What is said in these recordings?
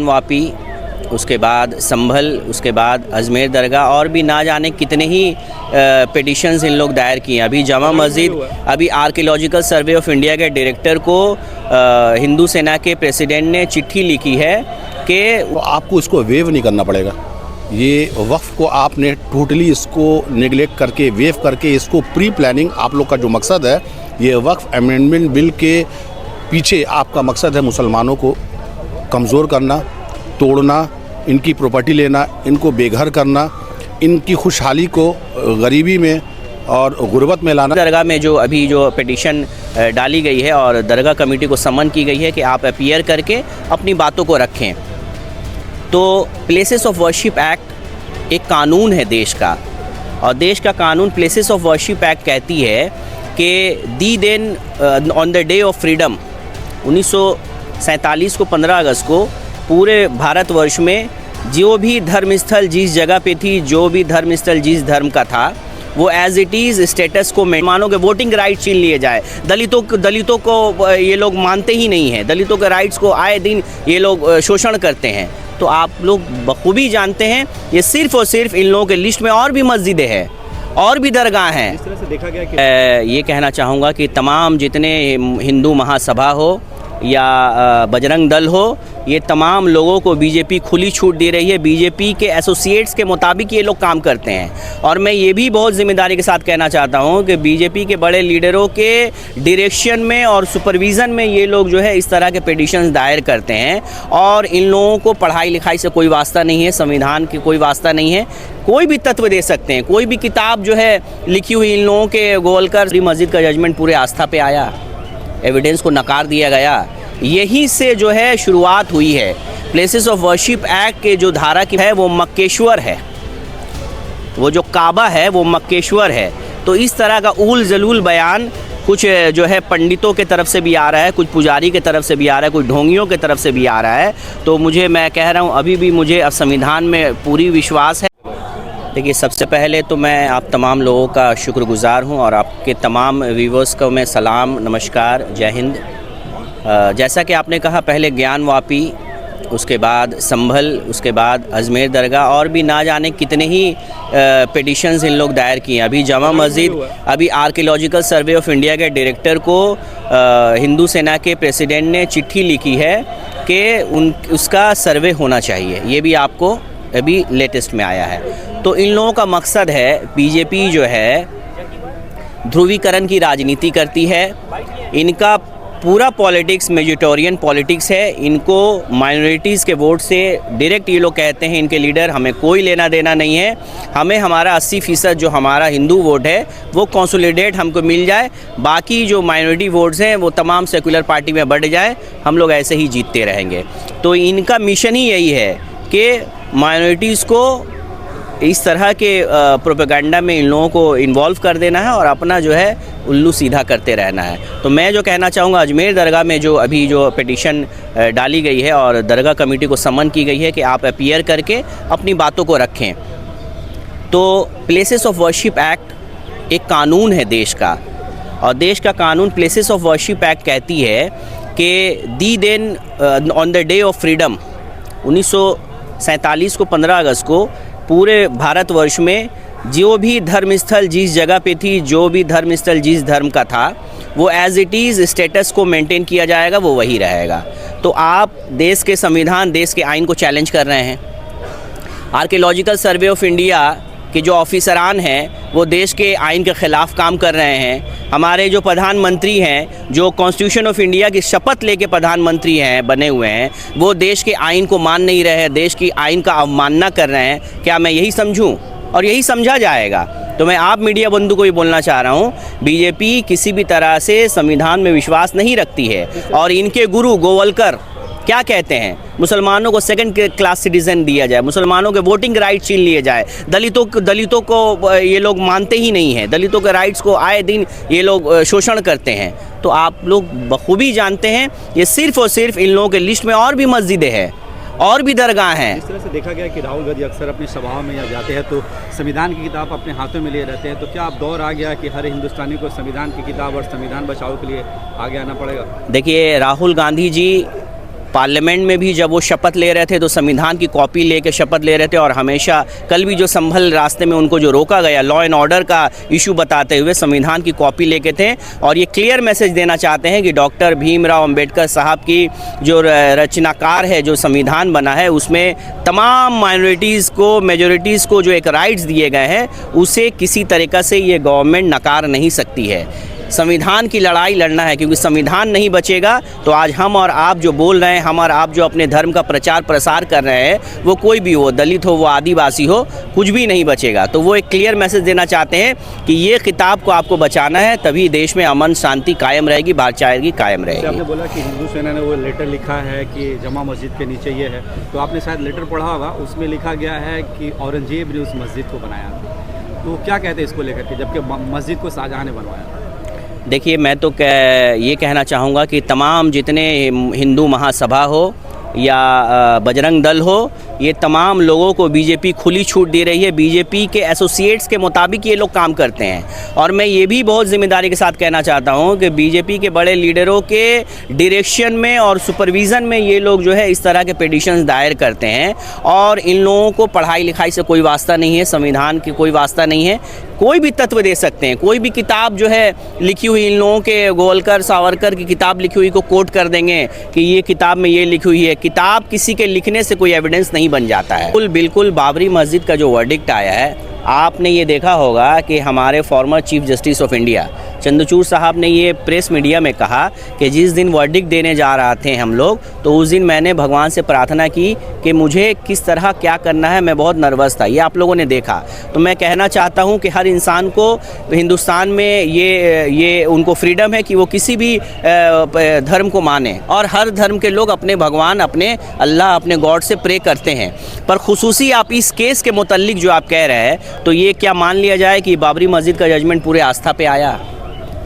वापी, उसके बाद संभल, उसके बाद अजमेर दरगाह और भी ना जाने कितने ही पिटिशंस इन लोग दायर किए हैं। अभी जामा मस्जिद, अभी आर्कियोलॉजिकल सर्वे ऑफ इंडिया के डायरेक्टर को हिंदू सेना के प्रेसिडेंट ने चिट्ठी लिखी है कि आपको इसको वेव नहीं करना पड़ेगा। ये वक्फ को आपने टोटली इसको नेगलेक्ट करके, वेव करके, इसको प्री प्लानिंग, आप लोग का जो मकसद है, ये वक्फ अमेंडमेंट बिल के पीछे आपका मकसद है मुसलमानों को कमज़ोर करना, तोड़ना, इनकी प्रॉपर्टी लेना, इनको बेघर करना, इनकी खुशहाली को गरीबी में और गुर्बत में लाना। दरगाह में जो अभी जो पिटीशन डाली गई है और दरगाह कमेटी को समन की गई है कि आप अपीयर करके अपनी बातों को रखें। तो प्लेसेस ऑफ वर्शिप एक्ट एक कानून है देश का, और देश का कानून प्लेसेस ऑफ वर्शिप एक्ट कहती है कि the then on the day of freedom 1947 को 15 अगस्त को पूरे भारतवर्ष में जो भी धर्म स्थल जिस जगह पे थी, जो भी धर्म स्थल जिस धर्म का था, वो एज इट इज़ स्टेटस को मानो के वोटिंग राइट छीन लिए जाए। दलितों को ये लोग मानते ही नहीं हैं, दलितों के राइट्स को आए दिन ये लोग शोषण करते हैं। तो आप लोग बखूबी जानते हैं, ये सिर्फ़ और सिर्फ इन लोगों के लिस्ट में और भी मस्जिदें हैं और भी दरगाह हैं। इस तरह से देखा गया कि ये कहना चाहूँगा कि तमाम जितने हिंदू महासभा हो या बजरंग दल हो, ये तमाम लोगों को बीजेपी खुली छूट दे रही है। बीजेपी के एसोसिएट्स के मुताबिक ये लोग काम करते हैं। और मैं ये भी बहुत ज़िम्मेदारी के साथ कहना चाहता हूँ कि बीजेपी के बड़े लीडरों के डायरेक्शन में और सुपरविज़न में ये लोग जो है इस तरह के पिटीशंस दायर करते हैं। और इन लोगों को पढ़ाई लिखाई से कोई वास्ता नहीं है, संविधान की कोई वास्ता नहीं है। कोई भी तत्व दे सकते हैं, कोई भी किताब जो है लिखी हुई इन लोगों के गोलकर मस्जिद का जजमेंट पूरे आस्था पे आया, एविडेंस को नकार दिया गया। यहीं से जो है शुरुआत हुई है। प्लेसेस ऑफ वर्शिप एक्ट के जो धारा की है वो मक्केश्वर है, वो जो काबा है वो मक्केश्वर है। तो इस तरह का ऊल जलूल बयान कुछ जो है पंडितों के तरफ से भी आ रहा है, कुछ पुजारी के तरफ से भी आ रहा है, कुछ ढोंगियों के तरफ से भी आ रहा है। तो मैं कह रहा हूँ अभी भी मुझे अब संविधान में पूरी विश्वास है। देखिए, सबसे पहले तो मैं आप तमाम लोगों का शुक्रगुज़ार हूं और आपके तमाम व्यूवर्स को मैं सलाम, नमस्कार, जय हिंद। जैसा कि आपने कहा, पहले ज्ञान वापी, उसके बाद संभल, उसके बाद अजमेर दरगाह और भी ना जाने कितने ही पिटीशंस इन लोग दायर किए हैं। अभी जामा मस्जिद, अभी आर्कियोलॉजिकल सर्वे ऑफ इंडिया के डायरेक्टर को हिंदू सेना के प्रेसिडेंट ने चिट्ठी लिखी है कि उसका सर्वे होना चाहिए। ये भी आपको अभी लेटेस्ट में आया है। तो इन लोगों का मकसद है, बीजेपी जो है ध्रुवीकरण की राजनीति करती है। इनका पूरा पॉलिटिक्स मेजोरिटेरियन पॉलिटिक्स है। इनको माइनॉरिटीज़ के वोट से डायरेक्ट ये लोग कहते हैं, इनके लीडर, हमें कोई लेना देना नहीं है, हमें हमारा 80% जो हमारा हिंदू वोट है वो कंसोलिडेट हमको मिल जाए, बाकी जो माइनॉरिटी वोट्स हैं वो तमाम सेकुलर पार्टी में बढ़ जाए, हम लोग ऐसे ही जीतते रहेंगे। तो इनका मिशन ही यही है कि माइनॉरिटीज़ को इस तरह के प्रोपेगेंडा में इन लोगों को इन्वॉल्व कर देना है और अपना जो है उल्लू सीधा करते रहना है। तो मैं जो कहना चाहूँगा, अजमेर दरगाह में जो अभी जो पिटीशन डाली गई है और दरगाह कमेटी को समन की गई है कि आप अपीयर करके अपनी बातों को रखें। तो प्लेसेस ऑफ वर्शिप एक्ट एक कानून है देश का, और देश का कानून प्लेसेस ऑफ वर्शिप एक्ट कहती है कि the then on the day of freedom 1947 को 15 अगस्त को पूरे भारतवर्ष में जो भी धर्म स्थल जिस जगह पे थी, जो भी धर्म स्थल जिस धर्म का था, वो एज इट इज़ स्टेटस को मेंटेन किया जाएगा, वो वही रहेगा। तो आप देश के संविधान, देश के आइन को चैलेंज कर रहे हैं। आर्कियोलॉजिकल सर्वे ऑफ इंडिया के जो ऑफिसरान हैं वो देश के आइन के ख़िलाफ़ काम कर रहे हैं। हमारे जो प्रधानमंत्री हैं, जो कॉन्स्टिट्यूशन ऑफ इंडिया की शपथ लेके प्रधानमंत्री हैं, बने हुए हैं, वो देश के आइन को मान नहीं रहे हैं, देश की आइन का अवमानना कर रहे हैं। क्या मैं यही समझूं? और यही समझा जाएगा। तो मैं आप मीडिया बंधु को भी बोलना चाह रहा हूँ, बीजेपी किसी भी तरह से संविधान में विश्वास नहीं रखती है। और इनके गुरु गोवलकर क्या कहते हैं, मुसलमानों को सेकंड क्लास सिटीज़न दिया जाए, मुसलमानों के वोटिंग राइट छीन लिए जाए, दलितों को ये लोग मानते ही नहीं हैं, दलितों के राइट्स को आए दिन ये लोग शोषण करते हैं। तो आप लोग बखूबी जानते हैं, ये सिर्फ़ और सिर्फ इन लोगों के लिस्ट में और भी मस्जिदें हैं और भी दरगाह हैं। इस तरह से देखा गया कि राहुल गांधी अक्सर अपनी सभाओं में या जाते हैं तो संविधान की किताब अपने हाथों में लिए रहते हैं। तो क्या अब दौर आ गया कि हर हिंदुस्तानी को संविधान की किताब और संविधान बचाओ के लिए आगे आना पड़ेगा? देखिए, राहुल गांधी जी पार्लियामेंट में भी जब वो शपथ ले रहे थे तो संविधान की कॉपी लेके शपथ ले रहे थे, और हमेशा कल भी जो संभल रास्ते में उनको जो रोका गया लॉ एंड ऑर्डर का इशू बताते हुए संविधान की कॉपी लेके थे। और ये क्लियर मैसेज देना चाहते हैं कि डॉक्टर भीमराव अंबेडकर साहब की जो रचनाकार है, जो संविधान बना है, उसमें तमाम माइनॉरिटीज़ को, मेजॉरिटीज़ को जो एक राइट्स दिए गए हैं, उसे किसी तरीक़ा से ये गवर्नमेंट नकार नहीं सकती है। संविधान की लड़ाई लड़ना है, क्योंकि संविधान नहीं बचेगा तो आज हम और आप जो बोल रहे हैं, हम और आप जो अपने धर्म का प्रचार प्रसार कर रहे हैं, वो कोई भी हो, दलित हो, वो आदिवासी हो, कुछ भी नहीं बचेगा। तो वो एक क्लियर मैसेज देना चाहते हैं कि ये किताब को आपको बचाना है, तभी देश में अमन शांति कायम रहेगी, भाईचारगी कायम रहेगी। आपने बोला कि हिंदू सेना ने वो लेटर लिखा है कि जमा मस्जिद के नीचे ये है, तो आपने शायद लेटर पढ़ा होगा, उसमें लिखा गया है कि औरंगजेब ने उस मस्जिद को बनाया। तो क्या कहते हैं इसको लेकर के, जबकि मस्जिद को शाहजहां ने बनवाया? देखिए, मैं तो ये कहना चाहूँगा कि तमाम जितने हिंदू महासभा हो या बजरंग दल हो, ये तमाम लोगों को बीजेपी खुली छूट दे रही है। बीजेपी के एसोसिएट्स के मुताबिक ये लोग काम करते हैं। और मैं ये भी बहुत ज़िम्मेदारी के साथ कहना चाहता हूँ कि बीजेपी के बड़े लीडरों के डायरेक्शन में और सुपरविज़न में ये लोग जो है इस तरह के पिटीशंस दायर करते हैं। और इन लोगों को पढ़ाई लिखाई से कोई वास्ता नहीं है, संविधान की कोई वास्ता नहीं है। कोई भी तत्व दे सकते हैं, कोई भी किताब जो है लिखी हुई, इन लोगों के गोलकर सावरकर की किताब लिखी हुई को कोट कर देंगे कि ये किताब में ये लिखी हुई है। किताब किसी के लिखने से कोई एविडेंस नहीं बन जाता है। बिल्कुल बाबरी मस्जिद का जो वर्डिक्ट आया है, आपने ये देखा होगा कि हमारे former chief justice of India Chandrachud साहब ने ये प्रेस मीडिया में कहा कि जिस दिन वर्डिक्ट देने जा रहे थे हम लोग, तो उस दिन मैंने भगवान से प्रार्थना की कि मुझे किस तरह क्या करना है, मैं बहुत नर्वस था। ये आप लोगों ने देखा। तो मैं कहना चाहता हूँ कि हर इंसान को हिंदुस्तान में ये उनको फ्रीडम है कि वो किसी भी धर्म को माने, और हर धर्म के लोग अपने भगवान, अपने अल्लाह, अपने गॉड से प्रे करते हैं। पर खुसूसी आप इस केस के मुतल्लिक जो आप कह रहे हैं, तो ये क्या मान लिया जाए कि बाबरी मस्जिद का जजमेंट पूरे आस्था पे आया,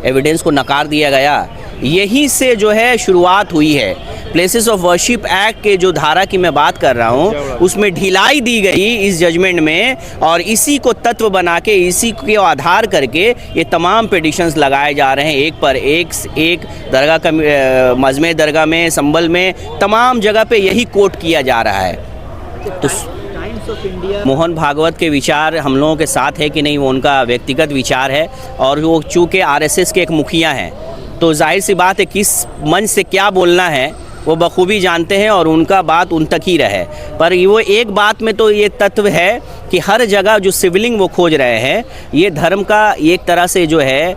एविडेंस को नकार दिया गया? यहीं से जो है शुरुआत हुई है। प्लेसेस ऑफ वर्शिप एक्ट के जो धारा की मैं बात कर रहा हूँ, उसमें ढिलाई दी गई इस जजमेंट में, और इसी को तत्व बना के, इसी के आधार करके ये तमाम पिटिशंस लगाए जा रहे हैं, एक पर एक दरगाह का, मजमे दरगाह में, संभल में, तमाम जगह पे यही कोट किया जा रहा है। तो मोहन भागवत के विचार हम लोगों के साथ है कि नहीं, वो उनका व्यक्तिगत विचार है, और वो चूँकि आरएसएस के एक मुखिया हैं, तो जाहिर सी बात है किस मंच से क्या बोलना है वो बखूबी जानते हैं, और उनका बात उन तक ही रहे। पर वो एक बात में तो ये तत्व है कि हर जगह जो सिविलिंग वो खोज रहे हैं, ये धर्म का एक तरह से जो है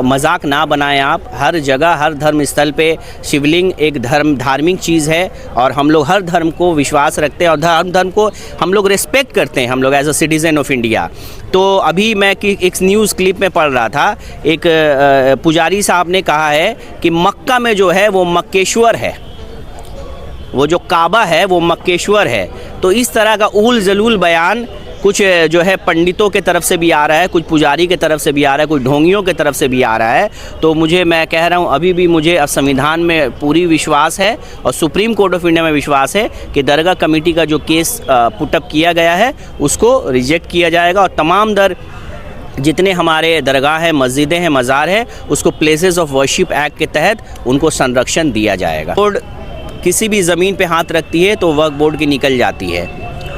मजाक ना बनाएं आप। हर जगह, हर धर्म स्थल पे शिवलिंग एक धार्मिक चीज़ है, और हम लोग हर धर्म को विश्वास रखते हैं, और धर्म को हम लोग रिस्पेक्ट करते हैं, हम लोग as a citizen of India. तो अभी मैं एक न्यूज़ क्लिप में पढ़ रहा था, एक पुजारी साहब ने कहा है कि मक्का में जो है वो मक्केश्वर है, वो जो काबा है वो मक्केश्वर है। तो इस तरह का उल जलूल बयान कुछ जो है पंडितों के तरफ से भी आ रहा है, कुछ पुजारी के तरफ से भी आ रहा है, कुछ ढोंगियों के तरफ से भी आ रहा है। तो मैं कह रहा हूँ, अभी भी मुझे अब संविधान में पूरी विश्वास है, और सुप्रीम कोर्ट ऑफ इंडिया में विश्वास है कि दरगाह कमेटी का जो केस पुटअप किया गया है उसको रिजेक्ट किया जाएगा, और तमाम जितने हमारे दरगाह हैं, मस्जिदें हैं, मज़ार है, उसको प्लेसेस ऑफ वर्शिप एक्ट के तहत उनको संरक्षण दिया जाएगा। बोर्ड किसी भी ज़मीन पे हाथ रखती है तो वक्फ बोर्ड की निकल जाती है।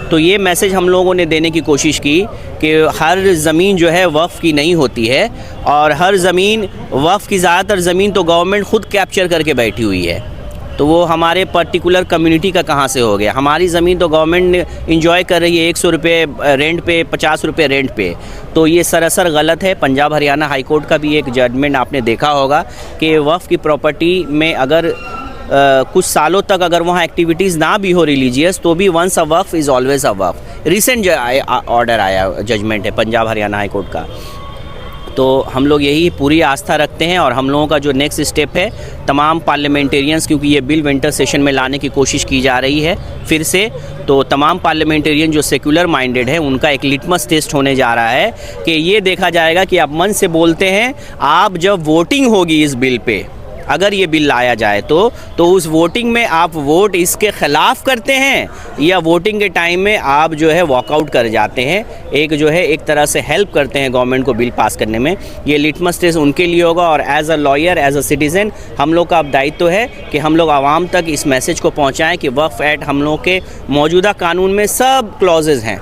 तो ये मैसेज हम लोगों ने देने की कोशिश की कि हर ज़मीन जो है वक्फ़ की नहीं होती है, और हर ज़मीन वक्फ़ की ज़्यादातर ज़मीन तो गवर्नमेंट ख़ुद कैप्चर करके बैठी हुई है। तो वो हमारे पर्टिकुलर कम्युनिटी का कहाँ से हो गया? हमारी ज़मीन तो गवर्नमेंट इंजॉय कर रही है 100 रुपये रेंट पे, 50 रुपये रेंट पे। तो ये सरासर गलत है। पंजाब हरियाणा हाई कोर्ट का भी एक जजमेंट आपने देखा होगा कि वक्फ़ की प्रॉपर्टी में अगर कुछ सालों तक अगर वहाँ एक्टिविटीज़ ना भी हो रिलीजियस, तो भी once a waqf is always a waqf. Recent order आया, जजमेंट है पंजाब हरियाणा हाई कोर्ट का। तो हम लोग यही पूरी आस्था रखते हैं, और हम लोगों का जो नेक्स्ट स्टेप है, तमाम पार्लियामेंटेरियंस, क्योंकि ये बिल विंटर सेशन में लाने की कोशिश की जा रही है फिर से, तो तमाम पार्लियामेंटेरियन जो सेक्युलर माइंडेड है, उनका एक लिटमस टेस्ट होने जा रहा है कि ये देखा जाएगा कि आप मन से बोलते हैं, आप जब वोटिंग होगी इस बिल पे, अगर ये बिल लाया जाए तो उस वोटिंग में आप वोट इसके ख़िलाफ़ करते हैं या वोटिंग के टाइम में आप जो है वॉकआउट कर जाते हैं, एक जो है एक तरह से हेल्प करते हैं गवर्नमेंट को बिल पास करने में। ये लिटमस टेस्ट उनके लिए होगा और as a lawyer, as a citizen हम लोग का अब दायित्व है कि हम लोग आवाम तक इस मैसेज को पहुँचाएँ कि वक्फ एक्ट हम लोग के मौजूदा कानून में सब क्लॉजेज़ हैं।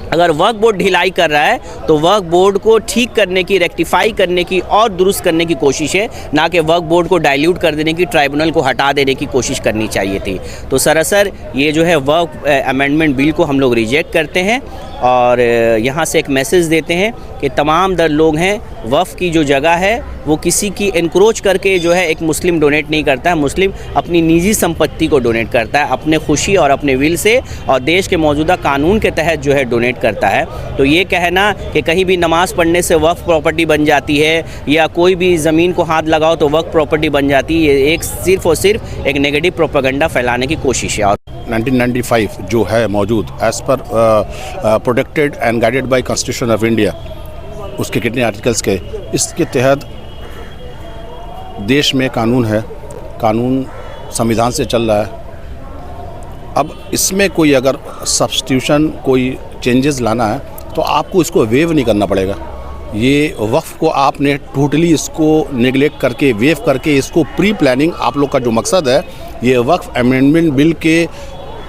अगर वक्फ बोर्ड ढिलाई कर रहा है तो वक्फ बोर्ड को ठीक करने की, रेक्टिफाई करने की और दुरुस्त करने की कोशिश है, ना कि वक्फ बोर्ड को डाइल्यूट कर देने की, ट्राइब्यूनल को हटा देने की कोशिश करनी चाहिए थी। तो सरासर ये जो है वक्फ अमेंडमेंट बिल को हम लोग रिजेक्ट करते हैं और यहाँ से एक मैसेज देते हैं कि तमाम दर लोग हैं, वक्फ की जो जगह है वो किसी की एनक्रोच करके जो है एक मुस्लिम डोनेट नहीं करता है। मुस्लिम अपनी निजी संपत्ति को डोनेट करता है अपने खुशी और अपने विल से और देश के मौजूदा कानून के तहत जो है डोनेट करता है। तो ये कहना कि कहीं भी नमाज़ पढ़ने से वक्फ प्रॉपर्टी बन जाती है या कोई भी ज़मीन को हाथ लगाओ तो वक्फ प्रॉपर्टी बन जाती है, ये एक सिर्फ़ और सिर्फ एक नेगेटिव प्रोपेगेंडा फैलाने की कोशिश है। और 1995 जो है मौजूद as per protected and guided by constitution of India, उसके कितने आर्टिकल्स के, इसके तहत देश में कानून है, कानून संविधान से चल रहा है। अब इसमें कोई अगर सब्स्टिट्यूशन, कोई चेंजेस लाना है तो आपको इसको वेव नहीं करना पड़ेगा। ये वक्फ को आपने टोटली इसको नेगलेक्ट करके, वेव करके, इसको प्री प्लानिंग, आप लोग का जो मकसद है, ये वक्फ अमेंडमेंट बिल के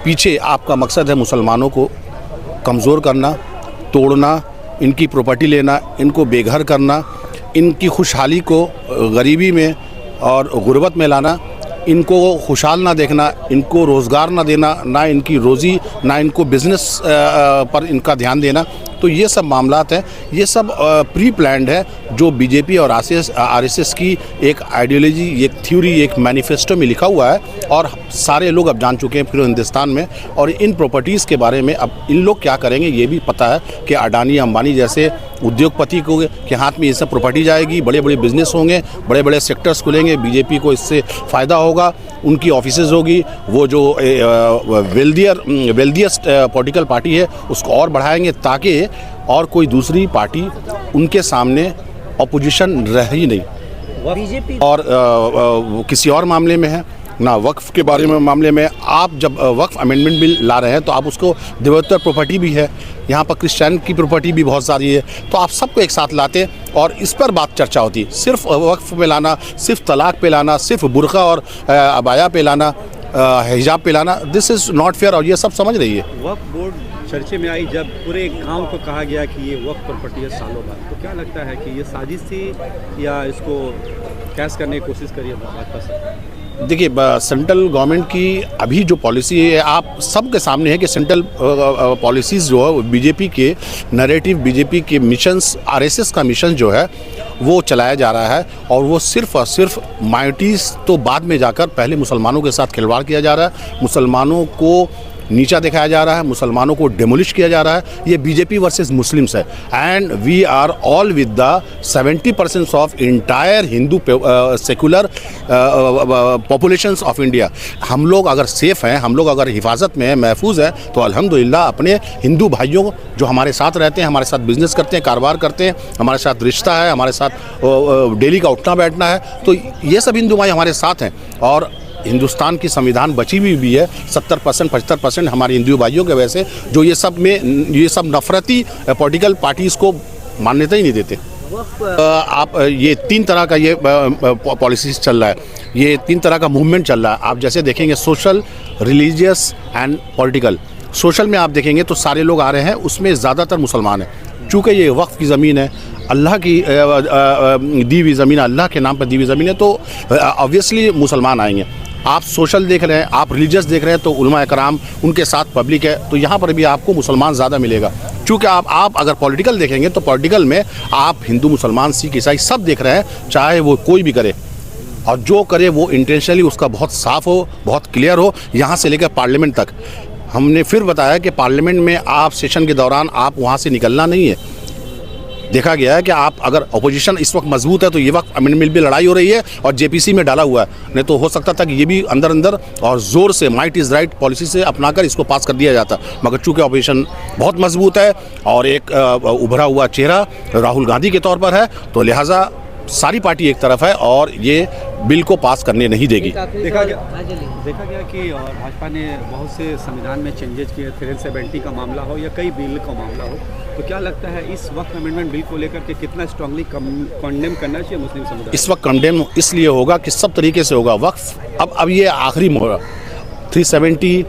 पीछे आपका मकसद है मुसलमानों को कमज़ोर करना, तोड़ना, इनकी प्रॉपर्टी लेना, इनको बेघर करना, इनकी खुशहाली को गरीबी में और गुर्बत में लाना, इनको खुशहाल ना देखना, इनको रोज़गार ना देना, ना इनकी रोज़ी, ना इनको बिज़नेस पर इनका ध्यान देना। तो ये सब मामलात हैं, ये सब प्री प्लान्ड है जो बीजेपी और आरएसएस की एक आइडियोलॉजी, एक थ्योरी, एक मैनिफेस्टो में लिखा हुआ है और सारे लोग अब जान चुके हैं पूरे हिंदुस्तान में। और इन प्रॉपर्टीज़ के बारे में अब इन लोग क्या करेंगे ये भी पता है कि अडानी अंबानी जैसे उद्योगपति के हाथ में ये सब प्रॉपर्टी जाएगी, बड़े बड़े बिजनेस होंगे, बड़े बड़े सेक्टर्स खुलेंगे, बीजेपी को इससे फ़ायदा होगा, उनकी ऑफिसेज़ होगी, वो जो वेल्दियस्ट पॉलिटिकल पार्टी है उसको और बढ़ाएंगे ताकि और कोई दूसरी पार्टी उनके सामने अपोजिशन रह ही नहीं। बीजेपी और किसी और मामले में है ना, वक्फ के बारे में मामले में आप जब वक्फ अमेंडमेंट बिल ला रहे हैं तो आप उसको देवोत्तर प्रॉपर्टी भी है, यहाँ पर क्रिश्चियन की प्रॉपर्टी भी बहुत सारी है, तो आप सबको एक साथ लाते और इस पर बात चर्चा होती। सिर्फ वक्फ पे लाना, सिर्फ तलाक पे लाना, सिर्फ बुर्का और अबाया पे लाना, हिजाब पे लाना, दिस इज़ नॉट फेयर। और ये सब समझ रही है। वक्फ बोर्ड चर्चे में आई जब पूरे गांव को कहा गया कि ये वक्फ प्रॉपर्टी है सालों बाद, तो क्या लगता है कि ये साजिश थी या इसको कैश करने की कोशिश करिए भाजपा से? देखिए, सेंट्रल गवर्नमेंट की अभी जो पॉलिसी है आप सबके सामने है कि सेंट्रल पॉलिसीज़ जो है बीजेपी के नैरेटिव, बीजेपी के मिशंस, आरएसएस का मिशन जो है वो चलाया जा रहा है और वो सिर्फ़ और सिर्फ माइनॉरिटीज़ तो बाद में जाकर पहले मुसलमानों के साथ खिलवाड़ किया जा रहा है, मुसलमानों को नीचा दिखाया जा रहा है, मुसलमानों को डेमोलिश किया जा रहा है। ये बीजेपी वर्सेस मुस्लिम्स है and we are all with the 70% of entire Hindu secular populations of India. हम लोग अगर सेफ़ हैं, हम लोग अगर हिफाजत में हैं, महफूज हैं, तो अल्हम्दुलिल्लाह अपने हिंदू भाइयों जो हमारे साथ रहते हैं, हमारे साथ बिज़नेस करते हैं, कारोबार करते हैं, हमारे साथ रिश्ता है, हमारे साथ डेली का उठना बैठना है, तो ये सब हिंदू भाई हमारे साथ हैं। और हिंदुस्तान की संविधान बची हुई भी है 70% 75% हमारे हिंदू भाइयों के वजह से, जो ये सब नफरती पॉलिटिकल पार्टीज़ को मान्यता ही नहीं देते। आप ये 3 तरह का ये पॉलिसीज़ चल रहा है, ये 3 तरह का मूवमेंट चल रहा है। आप जैसे देखेंगे social, religious and political. Social में आप देखेंगे तो सारे लोग आ रहे हैं, उसमें ज़्यादातर मुसलमान हैं। चूँकि ये वक्फ की ज़मीन है, अल्लाह की दी हुई ज़मीन, अल्लाह के नाम पर दी हुई ज़मीन है, तो ऑब्वियसली मुसलमान आएंगे। आप सोशल देख रहे हैं, आप रिलीजियस देख रहे हैं तो उलमा कराम उनके साथ पब्लिक है, तो यहाँ पर भी आपको मुसलमान ज़्यादा मिलेगा। चूँकि आप अगर पॉलिटिकल देखेंगे तो पॉलिटिकल में आप हिंदू, मुसलमान, सिख, ईसाई सब देख रहे हैं, चाहे वो कोई भी करे और जो करे वो इंटेंशनली उसका बहुत साफ़ हो, बहुत क्लियर हो, यहाँ से लेकर पार्लियामेंट तक। हमने फिर बताया कि पार्लियामेंट में आप सेशन के दौरान आप वहाँ से निकलना नहीं है। देखा गया है कि आप अगर अपोजिशन इस वक्त मजबूत है तो ये वक्त अमेंडमेंट भी लड़ाई हो रही है और जेपीसी में डाला हुआ है, नहीं तो हो सकता था कि ये भी अंदर अंदर और ज़ोर से माइट इज़ राइट पॉलिसी से अपनाकर इसको पास कर दिया जाता। मगर चूँकि अपोजिशन बहुत मजबूत है और एक उभरा हुआ चेहरा राहुल गांधी के तौर पर है, तो लिहाजा सारी पार्टी एक तरफ है और ये बिल को पास करने नहीं देगी। देखा गया कि भाजपा ने बहुत से संविधान में चेंजेस किए, 370 का मामला हो या कई बिल का मामला हो, तो क्या लगता है इस वक्त अमेंडमेंट बिल को लेकर के कितना स्ट्रांगली कंडेम करना चाहिए मुस्लिम समुदाय? इस वक्त कंडेम इसलिए होगा कि सब तरीके से होगा। वक्फ अब ये आखिरी मोहर 370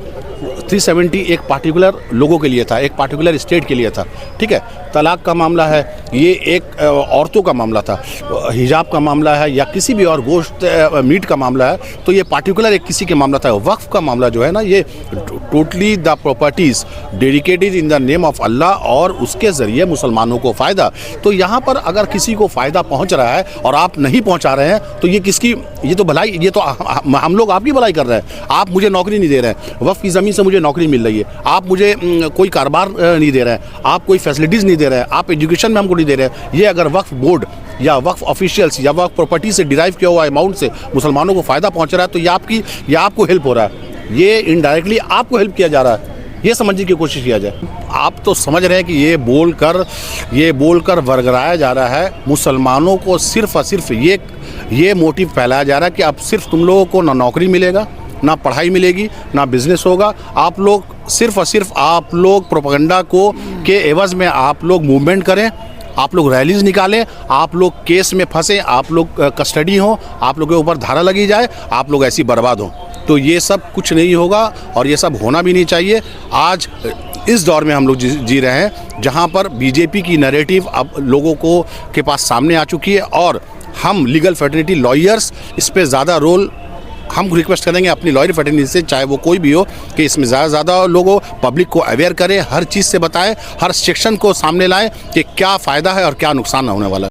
एक पार्टिकुलर लोगों के लिए था, एक पार्टिकुलर स्टेट के लिए था, ठीक है। तलाक का मामला है, ये एक औरतों का मामला था, हिजाब का मामला है या किसी भी और गोश्त मीट का मामला है, तो ये पार्टिकुलर एक किसी के मामला था। वक्फ का मामला जो है ना, ये totally the properties dedicated in the name of Allah और उसके ज़रिए मुसलमानों को फ़ायदा। तो यहाँ पर अगर किसी को फ़ायदा पहुँच रहा है और आप नहीं पहुँचा रहे हैं तो ये किसकी, ये तो भलाई, ये तो हम लोग आपकी भलाई कर रहे हैं। आप मुझे नौकरी नहीं दे रहे हैं, वक्फ की ज़मीन से मुझे नौकरी मिल रही है, आप मुझे कोई कारोबार नहीं दे रहे हैं, आप कोई फैसिलिटीज़ नहीं दे रहे हैं, आप एजुकेशन में हमको नहीं दे रहे हैं। ये अगर वक्फ बोर्ड या वक्फ ऑफिशियल्स या वक्फ प्रॉपर्टी से डिराइव किया हुआ अमाउंट से मुसलमानों को फ़ायदा पहुंच रहा है तो ये आपको हेल्प हो रहा है, ये इनडायरेक्टली आपको हेल्प किया जा रहा है। ये समझने की कोशिश किया जाए। आप तो समझ रहे हैं कि ये बोलकर वर्गराया जा रहा है मुसलमानों को, सिर्फ और सिर्फ ये मोटिव फैलाया जा रहा है कि अब सिर्फ तुम लोगों को ना नौकरी मिलेगा, ना पढ़ाई मिलेगी, ना बिजनेस होगा। आप लोग सिर्फ और सिर्फ आप लोग प्रोपेगेंडा को के एवज में आप लोग मूवमेंट करें, आप लोग रैलीज निकालें, आप लोग केस में फंसे, आप लोग कस्टडी हो, आप लोगों के ऊपर धारा लगी जाए, आप लोग ऐसी बर्बाद हो। तो ये सब कुछ नहीं होगा और ये सब होना भी नहीं चाहिए। आज इस दौर में हम लोग जी रहे हैं जहाँ पर बीजेपी की नैरेटिव अब लोगों को के पास सामने आ चुकी है और हम लीगल फैटर्निटी लॉयर्स इस पर ज़्यादा रोल हम रिक्वेस्ट करेंगे अपनी लॉयर फैटर्निटी से, चाहे वो कोई भी हो, कि इसमें ज़्यादा लोगों पब्लिक को अवेयर करें, हर चीज़ से बताएं, हर सेक्शन को सामने लाएं कि क्या फ़ायदा है और क्या नुकसान होने वाला है।